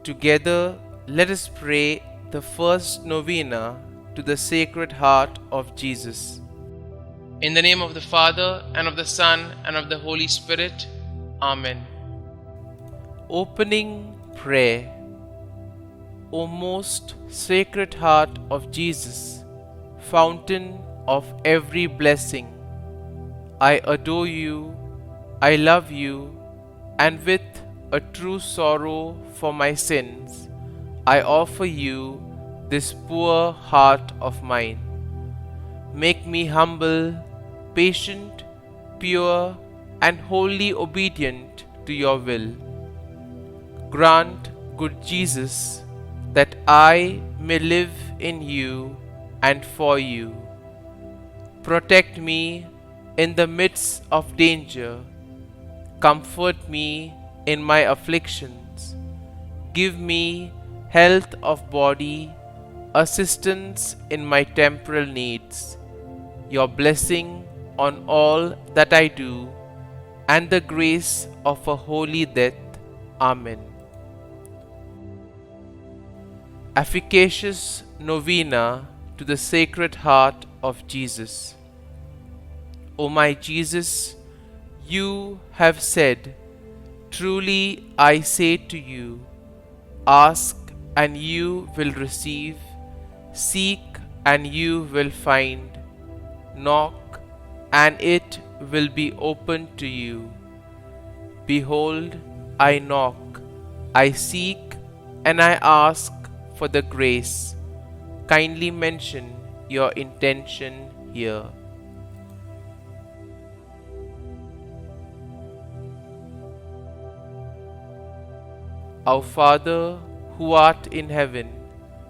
Together, let us pray the first novena to the Sacred Heart of Jesus. In the name of the Father, and of the Son, and of the Holy Spirit. Amen. Opening Prayer. O most Sacred Heart of Jesus, fountain of every blessing, I adore you, I love you, and with a true sorrow for my sins, I offer you this poor heart of mine. Make me humble, patient, pure, and wholly obedient to your will. Grant, good Jesus, that I may live in you and for you. Protect me in the midst of danger. Comfort me in my afflictions. Give me health of body, assistance in my temporal needs, your blessing on all that I do, and the grace of a holy death. Amen. Efficacious Novena to the Sacred Heart of Jesus. O my Jesus, you have said, "Truly I say to you, ask and you will receive, seek and you will find, knock and it will be opened to you. Behold, I knock, I seek, and I ask for the grace." Kindly mention your intention here. Our Father, who art in heaven,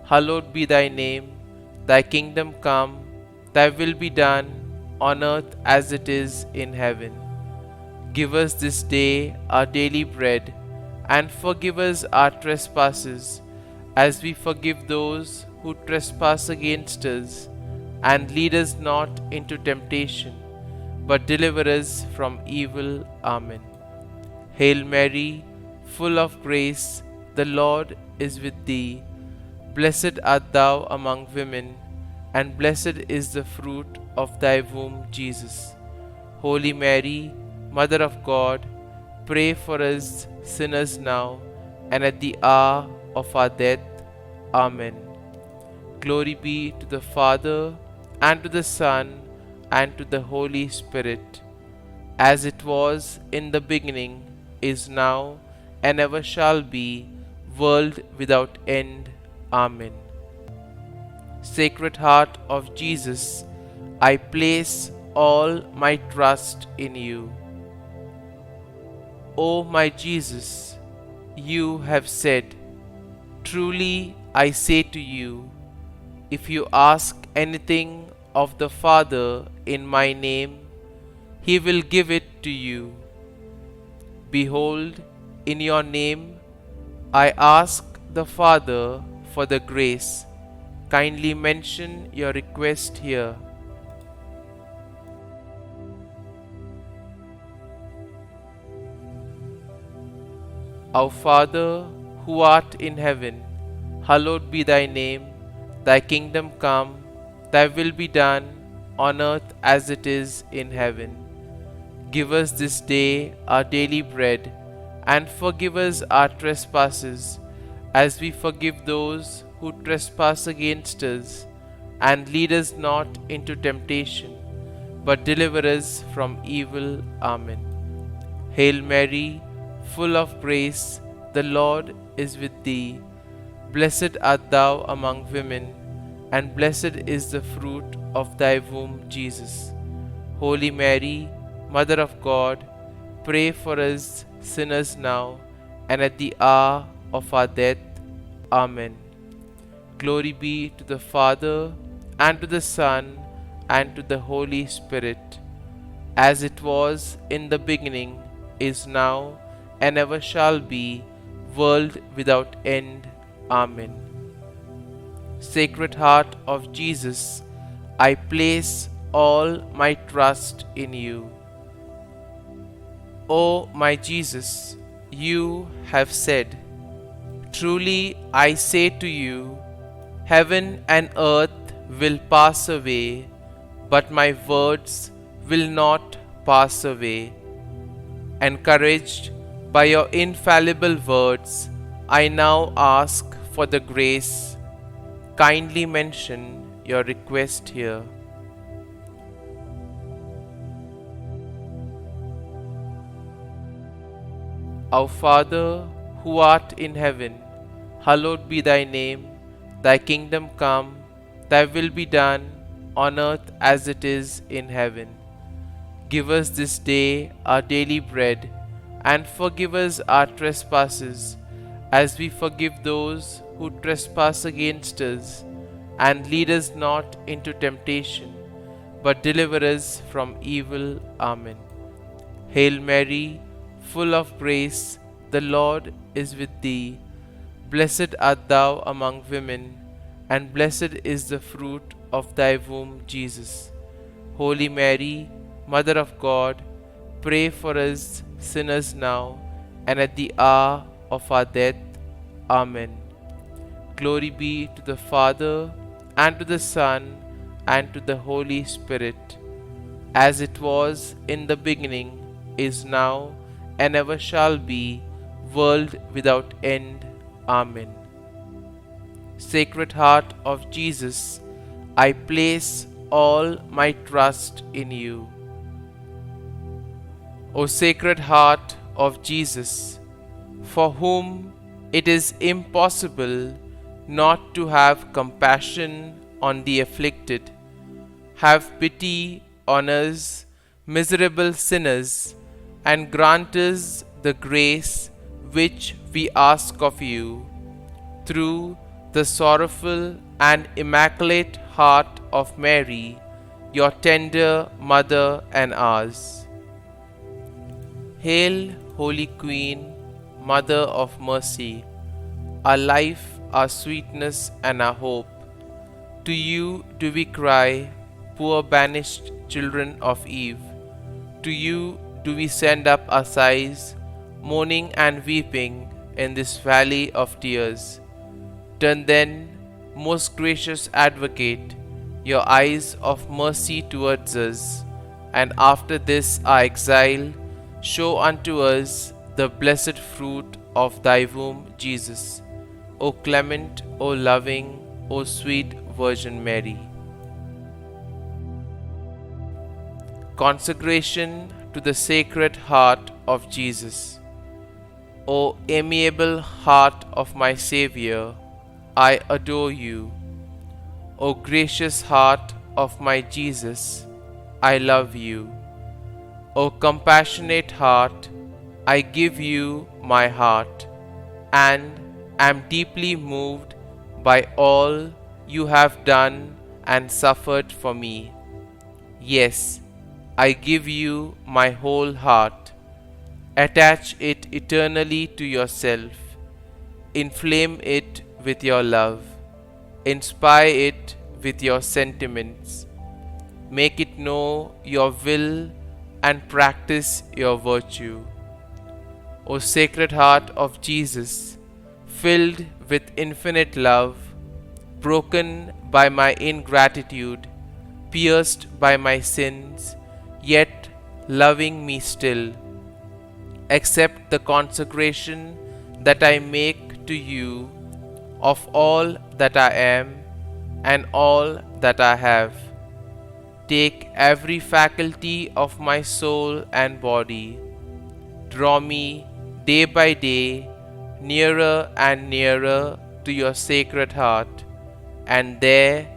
hallowed be thy name. Thy kingdom come, thy will be done, on earth as it is in heaven. Give us this day our daily bread, and forgive us our trespasses, as we forgive those who trespass against us. And lead us not into temptation, but deliver us from evil. Amen. Hail Mary, full of grace, the Lord is with thee. Blessed art thou among women, and blessed is the fruit of thy womb, Jesus. Holy Mary, Mother of God, pray for us sinners now and at the hour of our death. Amen. Glory be to the Father, and to the Son, and to the Holy Spirit, as it was in the beginning, is now, and ever shall be, world without end. Amen. Sacred Heart of Jesus, I place all my trust in you. O my Jesus, you have said, "Truly I say to you, if you ask anything of the Father in my name, he will give it to you." Behold, in your name I ask the Father for the grace. Kindly mention your request here. Our Father, who art in heaven, hallowed be thy name. Thy kingdom come, thy will be done, on earth as it is in heaven. Give us this day our daily bread, and forgive us our trespasses, as we forgive those who trespass against us. And lead us not into temptation, but deliver us from evil. Amen. Hail Mary, full of grace, the Lord is with thee. Blessed art thou among women, and blessed is the fruit of thy womb, Jesus. Holy Mary, Mother of God, pray for us sinners now and at the hour of our death. Amen. Glory be to the Father, and to the Son, and to the Holy Spirit, as it was in the beginning, is now, and ever shall be, world without end. Amen. Sacred Heart of Jesus, I place all my trust in you. O my Jesus, you have said, Truly I say to you, heaven and earth will pass away, but my words will not pass away. Encouraged by your infallible words, I now ask for the grace. Kindly mention your request here. Our Father, who art in heaven, hallowed be thy name. Thy kingdom come, thy will be done, on earth as it is in heaven. Give us this day our daily bread, and forgive us our trespasses, as we forgive those who trespass against us. And lead us not into temptation, but deliver us from evil. Amen. Hail Mary, full of grace, the Lord is with thee. Blessed art thou among women, and blessed is the fruit of thy womb, Jesus. Holy Mary, Mother of God, pray for us sinners now and at the hour of our death. Amen. Glory be to the Father, and to the Son, and to the Holy Spirit, as it was in the beginning, is now, and ever shall be, world without end. Amen. Sacred Heart of Jesus, I place all my trust in you. O Sacred Heart of Jesus, for whom it is impossible not to have compassion on the afflicted, have pity on us, miserable sinners, and grant us the grace which we ask of you, through the sorrowful and immaculate heart of Mary, your tender Mother and ours. Hail, Holy Queen, Mother of Mercy, our life, our sweetness, and our hope. To you do we cry, poor banished children of Eve. To you do we send up our sighs, mourning and weeping in this valley of tears. Turn then, most gracious Advocate, your eyes of mercy towards us, and after this our exile, show unto us the blessed fruit of thy womb, Jesus. O clement, O loving, O sweet Virgin Mary. Consecration to the Sacred Heart of Jesus. O amiable heart of my Xavier, I adore you. O gracious heart of my Jesus, I love you. O compassionate heart, I give you my heart, and am deeply moved by all you have done and suffered for me. Yes, I give you my whole heart. Attach it eternally to yourself. Inflame it with your love. Inspire it with your sentiments. Make it know your will and practice your virtue. O Sacred Heart of Jesus, filled with infinite love, broken by my ingratitude, pierced by my sins, yet loving me still, accept the consecration that I make to you of all that I am and all that I have. Take every faculty of my soul and body. Draw me day by day nearer and nearer to your Sacred Heart, and there,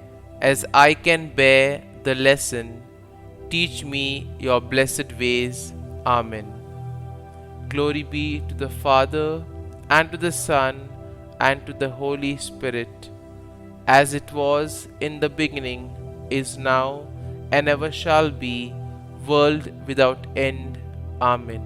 as I can bear the lesson, teach me your blessed ways. Amen. Glory be to the Father, and to the Son, and to the Holy Spirit, as it was in the beginning, is now, and ever shall be, world without end. Amen.